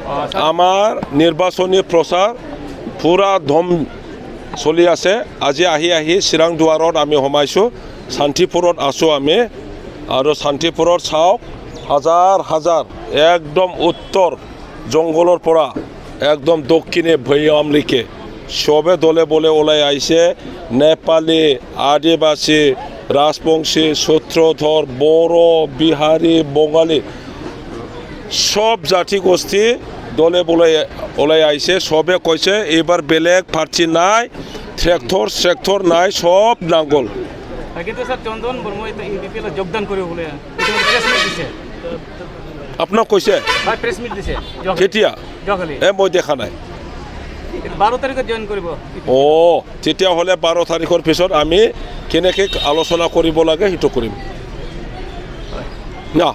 আমাৰ নিৰ্বাচনী প্ৰচাৰ পুৰা ধম চলি আছে। আজি আহি চিৰাং দুৱাৰত আমি সোমাইছোঁ। শান্তিপুৰত আছোঁ আমি আৰু শান্তিপুৰত চাওক হাজাৰ একদম উত্তৰ জংঘলৰ পৰা একদম দক্ষিণে ভৈয়ামলৈকে চবে দলে বলে ওলাই আহিছে। নেপালী, আদিবাসী, ৰাজবংশী, সূত্ৰধৰ, বড়ো, বিহাৰী, বঙালী সব জাতি গোষ্ঠী দলে বলে ওলাই আহিছে। সবে কৈছে এইবাৰ বেলেগ প্ৰাৰ্থী নাই, ট্ৰেক্টৰ নাই, সব নাঙ্গল। কিন্তু স্যার চন্দন বর্মা ইউপিএল যোগদান কৰিব বলে আপোনাক কৈছে প্ৰেছ মিট দিছে কেতিয়া? মই দেখা নাই। 12 তাৰিখত জয়েন কৰিব। তেতিয়াহ'লে 12 তাৰিখৰ পিছত আমি কেনেকৈ আলোচনা কৰিব লাগে সেইটো কৰিম না।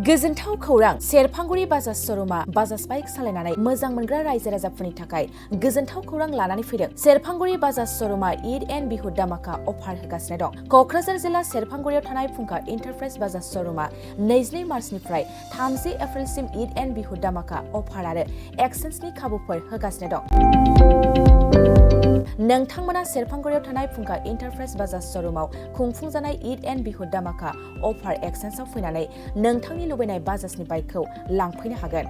गोजोनथाव खौरां सेरफांगुरि बाजाज श'रुमा बाजाज बाइक सालायनानै मोजां मोनग्रा रायजो राजाफोरनि थाखाय गोजोनथाव खौरां लानानै फैदों। सेरफांगुरि बाजाज श'रुमा ईद एन्ड बिहु दामाका अफार होगासिनो दं। क'क्राझार जिल्ला सेरफांगुरियाव थानाय फुंखा इन्टारप्राइज बाजाज श'रुमा 22 मार्चनिफ्राय 30 एप्रिलसिम ईद एन्ड बिहु दामाका अफार आरो एक्सचेन्जनि खाबुफोर होगासिनो दं। नोंथांमोना सेरफांगुरियाव थानाय फुंखा इन्टारप्राइज बाजाज श'रुमाव खुंफुंजानाय ईद एन्ड बिहु दामाका अफार एक्सचेन्जआव फैनानै नोंथांनि लुबैनाय बाजाजनि बाइकखौ लांफैनो हागोन।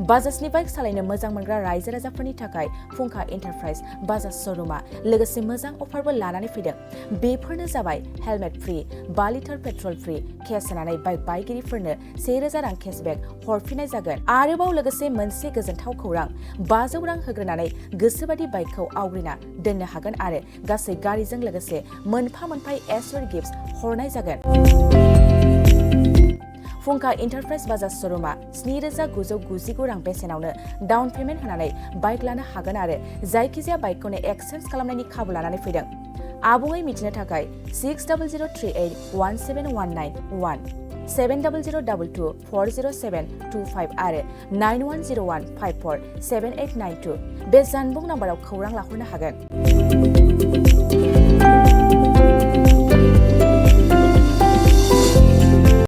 बाजाजनि बाइक सालायनो मोजां मोनग्रा रायजो राजाफोरनि थाखाय फुंखा इन्टारप्राइज बाजाज श'रुमा लोगोसे मोजां अफारबो लानानै फैदों। बेफोरनो जाबाय helmet free, 2 litre petrol free, case होनानै बाइक बायगिरिफोरनो 1000 रां केसबेक हरफिननाय जागोन। आरोबाव लोगोसे मोनसे गोजोनथाव खौरां 500 रां होग्रोनानै गोसोबादि बाइकखौ आवग्रिना दोननो हागोन आरो गासै गारिजों लोगोसे मोनफा एसर गिफ्ट हरनाय जागोन। फुंखा इन्टारप्राइज बाजाज श'रुमा 7999 रां बेसेनावनो डाउन पेमेन्ट होनानै बाइक लानो हागोन आरो जायखिजाया बाइकखौनो एक्सचेन्ज खालामनायनि खाबु लानानै फैदों। आबुङै मिथिनो थाखाय 6003817191 7002240725 आरो 9101547892 बे जानबुं नाम्बाराव खौरां लाहरनो हागोन।